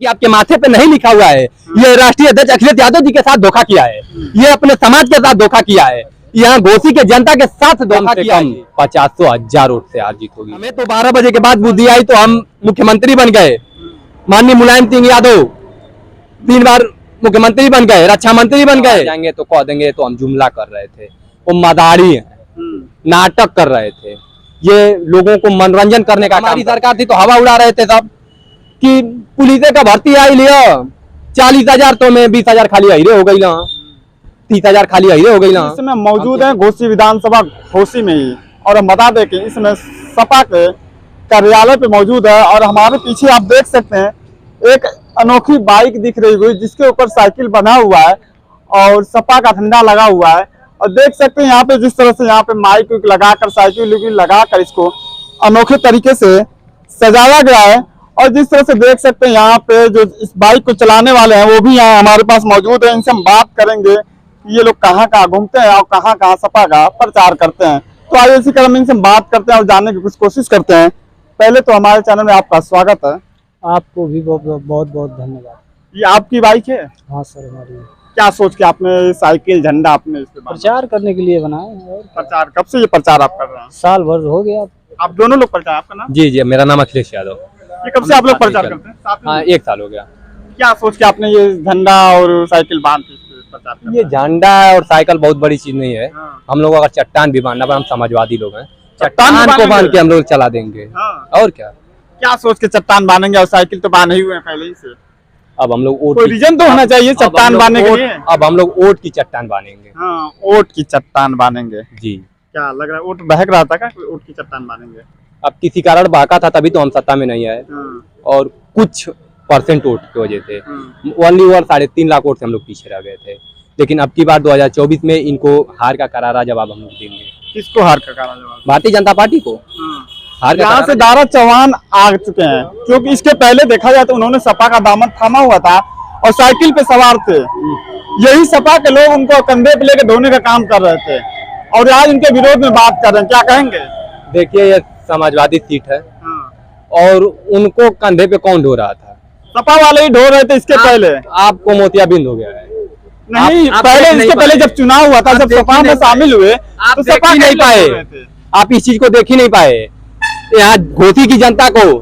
कि आपके माथे पे नहीं लिखा हुआ है। ये राष्ट्रीय अध्यक्ष अखिलेश यादव जी के साथ धोखा किया है, ये अपने समाज के साथ धोखा किया है, यहाँ घोसी के जनता के साथ धोखा किया है। 50,000 वोट से हार जीत होगी। हमें तो 12 बजे के बाद बुद्धि आई तो हम मुख्यमंत्री बन गए। माननीय मुलायम सिंह यादव 3 बार मुख्यमंत्री बन गए, रक्षा मंत्री बन गए। जाएंगे तो कह देंगे तो हम जुमला कर रहे थे, वो मदारी है, नाटक कर रहे थे, ये लोगों को मनोरंजन करने का। हमारी सरकार थी तो हवा उड़ा रहे थे सब कि पुलिस का भर्ती आई लिया 40,000 तो में 20,000 खाली अहिरे हो गई ना, 30,000 खाली अहिरे हो गई ना। इसमें मौजूद है घोसी विधानसभा घोसी में ही, और हम बता दें कि इसमें सपा के कार्यालय पे मौजूद है। और हमारे पीछे आप देख सकते हैं एक अनोखी बाइक दिख रही हुई जिसके ऊपर साइकिल बना हुआ है और सपा का झंडा लगा हुआ है। और देख सकते हैं यहाँ पे जिस तरह से यहाँ पे माइक लगाकर साइकिल लगाकर इसको अनोखे तरीके से सजाया गया है। और जिस तरह से देख सकते हैं यहाँ पे जो इस बाइक को चलाने वाले हैं वो भी यहाँ हमारे पास मौजूद है। इनसे हम बात करेंगे कि ये लोग कहाँ कहाँ घूमते हैं और कहाँ कहाँ सपा का प्रचार करते हैं। तो आइए इसी क्रम में इनसे हम बात करते हैं और जानने की कुछ कोशिश करते हैं। पहले तो हमारे चैनल में आपका स्वागत है। आपको भी बहुत बहुत धन्यवाद। ये आपकी बाइक है? हाँ सर, हमारी। क्या सोच के आपने साइकिल झंडा आपने इस पे प्रचार करने के लिए बनाए। और प्रचार कब से ये प्रचार आप कर रहे हैं? साल भर हो गया। आप दोनों लोग प्रचार, आपका नाम? जी, मेरा नाम अखिलेश यादव। ये कब से आप लोग प्रचार करते हैं? हाँ, 1 साल हो गया। क्या सोच के आपने ये झंडा और साइकिल बांध के प्रचार कर? ये झंडा और साइकिल बहुत बड़ी चीज नहीं है। हम लोग अगर चट्टान भी बांधना पर हम समाजवादी लोग हैं, चट्टान को बांध के हम लोग चला देंगे। और क्या सोच के चट्टान बांधेंगे? और साइकिल तो बांधे ही हुए हैं पहले ही से। अब हम लोग कोई रीजन तो होना चाहिए चट्टान बांधने के लिए। अब हम लोग ओट की चट्टान बांधेंगे। हाँ, ओट की चट्टान बांधेंगे जी। क्या लग रहा है ओट बहक रहा था क्या? ओट की चट्टान बांधेंगे? अब किसी कारण बहका था तभी तो हम सत्ता में नहीं आए, और कुछ परसेंट वोट की वजह से ओनली 3.5 लाख वोट से हम लोग पीछे रह गए थे। लेकिन अब की बार 2024 में इनको हार का करारा जवाब हम लोग देंगे। किसको हार का करारा जवाब? भारतीय जनता पार्टी को। यहाँ से दारा चौहान आ चुके हैं, क्योंकि इसके पहले देखा जाए तो उन्होंने सपा का दामन थामा हुआ था और साइकिल पे सवार थे। यही सपा के लोग उनको कंधे पे लेके ढोने का काम कर रहे थे और आज इनके विरोध में बात कर रहे हैं। क्या कहेंगे? देखिए, ये समाजवादी सीट है और उनको कंधे पे कौन ढो रहा था? सपा वाले ही ढो रहे थे। इसके पहले आपको मोतियाबिंद हो गया है। नहीं, पहले इसके पहले जब चुनाव हुआ था, जब सपा में शामिल हुए तो सपा नहीं पाए। आप इस चीज को देख ही नहीं पाए। यहाँ घोसी की जनता को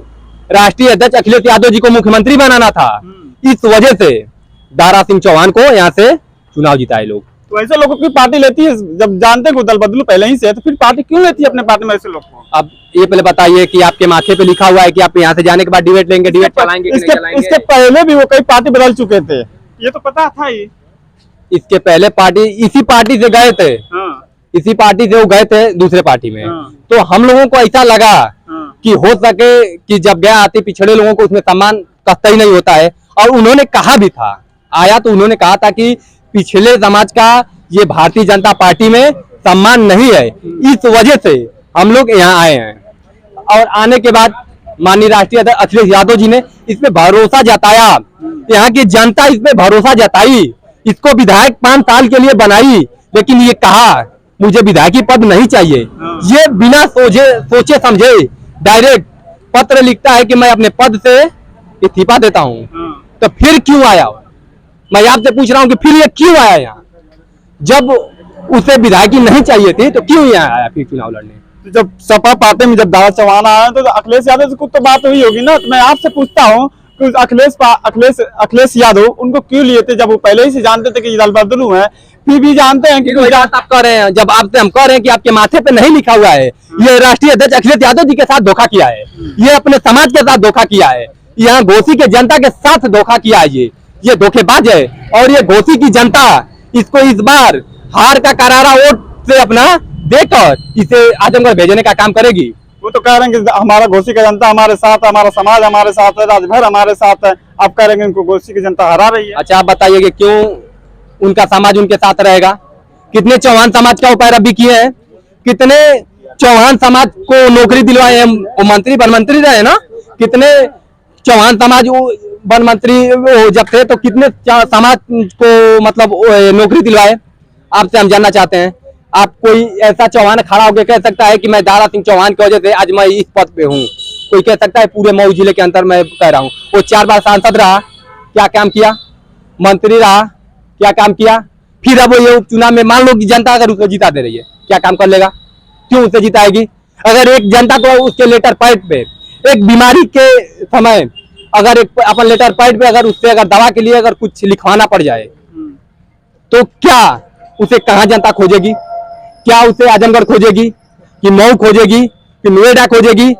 राष्ट्रीय अध्यक्ष अखिलेश यादव जी को मुख्यमंत्री बनाना था, इस वजह से दारा सिंह चौहान को यहाँ से चुनाव जिताए लोग। तो ऐसे लोगों की पार्टी लेती है जब जानते हैं दल बदलू पहले ही से, तो फिर पार्टी क्यों लेती है अपने पार्टी में ऐसे लोग को? अब ये पहले बताइए कि आपके माथे पे लिखा हुआ है कि आप यहाँ से जाने के बाद डिबेट लेंगे, डिबेट चलाएंगे कि नहीं चलाएंगे? इसके पहले भी वो कई पार्टी बदल चुके थे, ये तो पता था ही। इसके पहले पार्टी इसी पार्टी से गए थे, इसी पार्टी से वो गए थे दूसरे पार्टी में। तो हम लोगों को ऐसा लगा कि हो सके कि जब गया आते पिछड़े लोगों को उसमें सम्मान कतई नहीं होता है। और उन्होंने कहा भी था, आया तो उन्होंने कहा था कि पिछले समाज का ये भारतीय जनता पार्टी में सम्मान नहीं है, इस वजह से हम लोग यहाँ आए हैं। और आने के बाद माननीय राष्ट्रीय अध्यक्ष अखिलेश यादव जी ने इस पे भरोसा जताया, यहाँ की जनता इस पे भरोसा जताई, इसको विधायक 5 साल के लिए बनाई। लेकिन ये कहा मुझे विधायकी पद नहीं चाहिए, ये बिना सोचे समझे डायरेक्ट पत्र लिखता है कि मैं अपने पद से इस्तीफा देता हूँ। तो फिर क्यों आया? मैं आपसे पूछ रहा हूँ कि फिर ये क्यों आया यहाँ? जब उसे विधायकी नहीं चाहिए थी तो क्यों यहाँ आया फिर चुनाव लड़ने? जब सपा पार्टी में जब दारा चौहान आया तो अखिलेश यादव से कुछ तो बात हुई होगी ना। तो मैं आपसे पूछता हूँ कि अखिलेश यादव उनको क्यों लिए थे, जब वो पहले ही से जानते थे कि दल बदलू है, फिर भी जानते हैं कि आप कह रहे हैं, जब आपसे हम कह रहे हैं कि आपके माथे पे नहीं लिखा हुआ है, ये राष्ट्रीय अध्यक्ष अखिलेश यादव जी के साथ धोखा किया है, ये अपने समाज के साथ धोखा किया है, यहाँ घोसी के जनता के साथ धोखा किया है। ये धोखेबाज है और ये घोसी की जनता इसको इस बार हार का करारा वोट से अपना देकर इसे आजमगढ़ भेजने का काम करेगी। वो तो कह रहे हैं कि हमारा घोसी का जनता हमारे साथ है, हमारा समाज हमारे साथ है, राजभर हमारे साथ है। आप कह रहे हैं इनको घोसी की जनता हरा रही है। अच्छा, आप बताइए कि क्यों उनका समाज उनके साथ रहेगा? कितने चौहान समाज का पैरवी किए हैं, कितने चौहान समाज को नौकरी दिलवाए हैं, वो मंत्री वन मंत्री रहे ना। कितने चौहान समाज वन मंत्री जब थे तो कितने समाज को मतलब नौकरी दिलवाए? आपसे हम जानना चाहते हैं। आप कोई ऐसा चौहान खड़ा होकर कह सकता है कि मैं दारा सिंह चौहान की वजह से आज मैं इस पद पे हूँ? कोई कह सकता है पूरे मऊ जिले के अंदर मैं कह रहा हूँ, वो 4 बार सांसद रहा, क्या काम किया? मंत्री रहा, क्या काम किया? फिर अब ये उपचुनाव में मान लो कि जनता अगर उसको जिता दे रही है, क्या काम कर लेगा? क्यों उसे जिताएगी? अगर एक जनता को उसके लेटर पैड पे एक बीमारी के समय अगर एक अपन लेटर पैड पे अगर उससे अगर दवा के लिए अगर कुछ लिखवाना पड़ जाए तो क्या उसे कहाँ जनता खोजेगी? क्या उसे आजमगढ़ खोजेगी कि मऊ खोजेगी कि नोएडा खोजेगी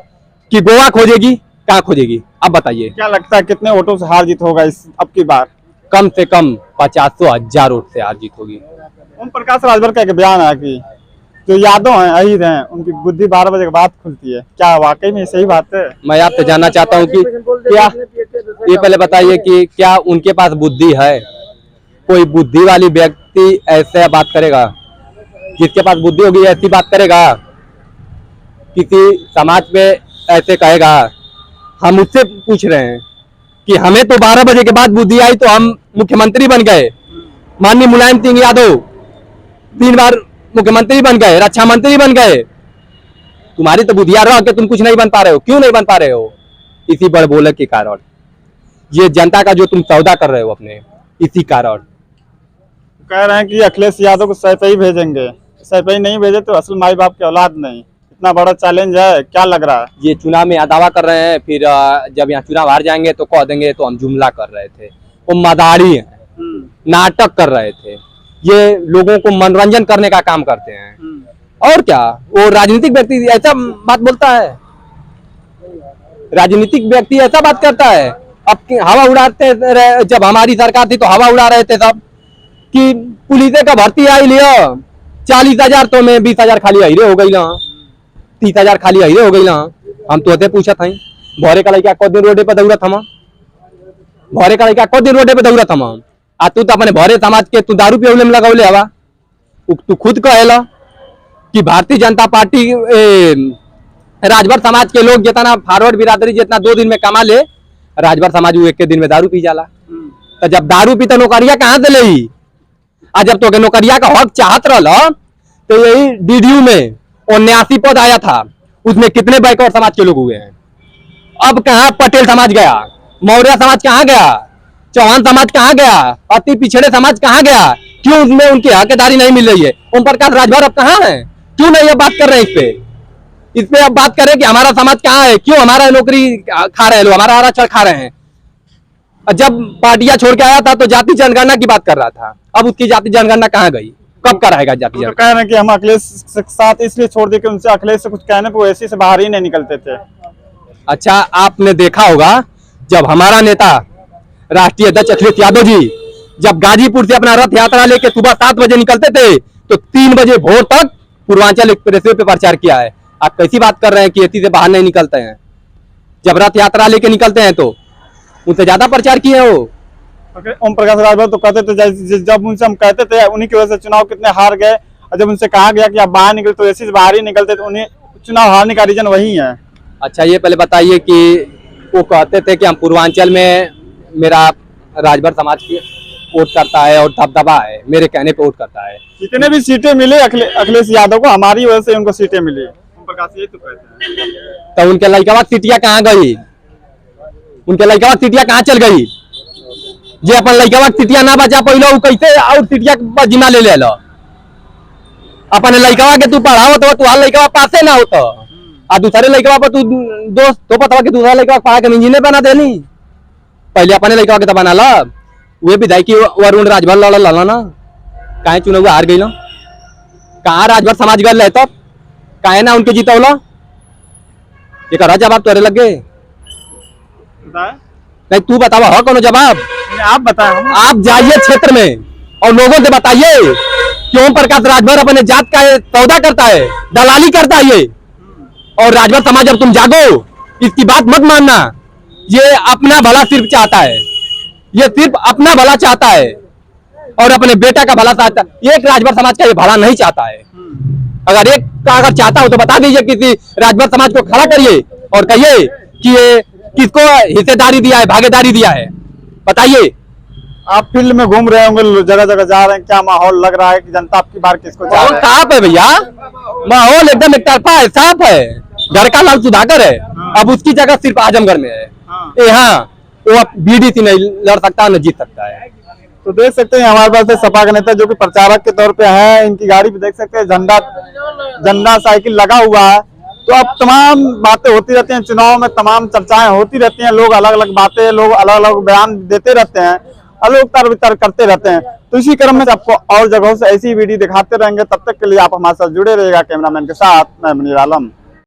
कि गोवा खोजेगी? कहाँ खोजेगी? आप बताइए। क्या लगता है कितने वोटों से हार जीत होगा इस अब की बार? कम से कम 50,000 वोट से हार जीत होगी। ओम प्रकाश राजभर का एक बयान है कि जो यादव हैं अहीर हैं उनकी बुद्धि 12 बजे के बाद खुलती है, क्या वाकई में सही बात है? मैं आपसे जानना चाहता हूँ कि क्या, ये पहले बताइए कि क्या उनके पास बुद्धि है? कोई बुद्धि वाली व्यक्ति ऐसे बात करेगा? जिसके पास बुद्धि होगी ऐसी बात करेगा? किसी समाज पे ऐसे कहेगा? हम उससे पूछ रहे हैं कि हमें तो 12 बजे के बाद बुद्धि आई तो हम मुख्यमंत्री बन गए। माननीय मुलायम सिंह यादव 3 बार मुख्यमंत्री बन गए, रक्षा मंत्री बन गए। तुम्हारी तो बुद्धियां रह के तुम कुछ नहीं बन पा रहे हो। क्यों नहीं बन पा रहे हो? इसी बड़बोले के कारण, ये जनता का जो तुम सौदा कर रहे हो अपने, इसी कारण। कह रहे हैं कि अखिलेश यादव को सैपई भेजेंगे, सैपई नहीं भेजे तो असल माई बाप की औलाद नहीं। इतना बड़ा चैलेंज है, क्या लग रहा है? ये चुनाव में दावा कर रहे हैं, फिर जब यहाँ चुनाव हार जाएंगे तो कह देंगे तो हम जुमला कर रहे थे। वो मदारी है, नाटक कर रहे थे। ये लोगों को मनोरंजन करने का काम करते हैं और क्या। वो राजनीतिक व्यक्ति ऐसा बात बोलता है, राजनीतिक व्यक्ति ऐसा बात करता है। अब हवा उड़ाते रहे, जब हमारी सरकार थी तो हवा उड़ा रहे थे सब कि पुलिस का भर्ती आई लिया 40,000 तो में 20,000 खाली अहिरे हो गई ना, 30,000 खाली अहिरे हो गई ना। हम तो पूछा था भोरे का लड़का को दिन रोडे पे दौड़त हम, भोरे का लड़का को दिन रोडे पे दौड़त हम। आ तू तो अपने भोरे समाज के तू दारू पियोले में लगौले हवा। तू खुद कहेला कि भारतीय जनता पार्टी राजभर समाज के लोग जितना फॉरवर्ड बिरादरी जितना 2 दिन में कमा ले, राजभर समाज वो 1 दिन में दारू पी जाला। तो जब दारू पी तो नौकरिया कहाँ से ले? आज जब तो नौकरिया का हक चाहत रहा तो यही डीडीयू में 79 पद आया था, उसमें कितने बैकवर्ड समाज के लोग हुए हैं? अब कहाँ पटेल समाज गया, मौर्य समाज कहाँ गया, चौहान समाज कहाँ गया, अति पिछड़े समाज कहाँ गया? क्यों उसमें उनकी हकदारी नहीं मिल रही है? ओम प्रकाश राजभर अब कहाँ है? क्यों नहीं अब बात कर रहे हैं इस पे अब बात करें कि हमारा समाज कहाँ है? क्यों हमारा नौकरी खा रहे हैं लोग, हमारा आरक्षण खा रहे हैं? जब पार्टियां छोड़ के आया था तो जाति जनगणना की बात कर रहा था, अब उसकी जाति जनगणना कहाँ गई? कब कराएगा जाति जनगणना? तो कह रहे हैं कि हम अखिलेश के साथ इसलिए छोड़ दिए कि उनसे अखिलेश से कुछ कहने पर ऐसी से बाहर ही नहीं निकलते थे। अच्छा, आपने देखा होगा जब हमारा नेता राष्ट्रीय अध्यक्ष अखिलेश यादव जी जब गाजीपुर से अपना रथ यात्रा लेके सुबह 7 बजे निकलते थे तो 3 बजे भोर तक पूर्वांचल एक्सप्रेसवे पे प्रचार किया है। आप कैसी बात कर रहे हैं कि एसी से बाहर नहीं निकलते हैं? जब रथ यात्रा लेके निकलते हैं तो उनसे ज्यादा प्रचार किए हो। ओम प्रकाश राजभर तो कहते थे, जब उनसे हम कहते थे उन्हीं की वजह से चुनाव कितने हार गए, और जब उनसे कहा गया कि आप बाहर निकले तो एसी से बाहर ही निकलते थे। उन्हें चुनाव हारने का रीजन वही है। अच्छा, ये पहले बताइए कि वो कहते थे कि हम पूर्वांचल में मेरा राजभर समाज की वोट करता है और दबदबा है, मेरे कहने पे वोट करता है। जितने भी सीटें मिले अखिलेश यादव को हमारी वजह से उनको सीटें मिली। ओम प्रकाश ये तो कहते हैं। तो उनके लड़का सीटियां कहाँ गई? उनके लड़का सीटियां कहाँ चल गई? जे अपन लड़का सीटियां ना बचा पहले वो कैसे और सीटियां जिम्मा ले ले लो? अपन लड़का के तू पढ़ाओ तो तुम्हारा लड़का पासे ना होता, और दूसरे लड़का पर तू दोस्त तो पता कि दूसरा लड़का पढ़ा के इंजीनियर बना देनी। पहले अपने लड़का के तो बना ला। वे विधायक वरुण राजभर लड़ा ना, काहे चुनाव हार गई ना? कहाँ राजभर समाज गल रहे तब काहे ना उनके जीतौला? ये करा जवाब तोरे लग गए नहीं? तू बतावा हो कौन जवाब? आप बताएं। आप जाइए क्षेत्र में और लोगों से बताइए कि ओम प्रकाश राजभर अपने जात का सौदा करता है, दलाली करता है ये। और राजभर समाज अब तुम जागो, इसकी बात मत मानना। ये अपना भला सिर्फ चाहता है, ये सिर्फ अपना भला चाहता है और अपने बेटा का भला चाहता है। एक राजभर समाज का ये भला नहीं चाहता है। अगर एक का अगर चाहता हो तो बता दीजिए, किसी राजभर समाज को खड़ा करिए और कहिए कि ये किसको हिस्सेदारी दिया है, भागीदारी दिया है, बताइए। आप फील्ड में घूम रहे होंगे, जगह जगह जा रहे हैं, क्या माहौल लग रहा है कि जनता आपकी बार किसको चाह रही है? साफ है भैया, माहौल एकदम एक तरफा है, साफ है। घर का लाल सुधाकर है, अब उसकी जगह सिर्फ आजमगढ़ में है। यहाँ वो अब बीडीसी नहीं लड़ सकता न जीत सकता है। तो देख सकते हैं हमारे पास सपा के नेता जो कि प्रचारक के तौर पे है, इनकी गाड़ी भी देख सकते हैं, झंडा साइकिल लगा हुआ है। तो अब तमाम बातें होती रहती हैं, चुनाव में तमाम चर्चाएं होती रहती हैं, लोग अलग अलग बातें, लोग अलग अलग बयान देते रहते हैं, अलग तर्क करते रहते हैं। तो इसी क्रम में आपको और जगहों से ऐसी वीडियो दिखाते रहेंगे। तब तक के लिए आप हमारे साथ जुड़े रहिएगा। कैमरामैन के साथ मैं मुनीर आलम।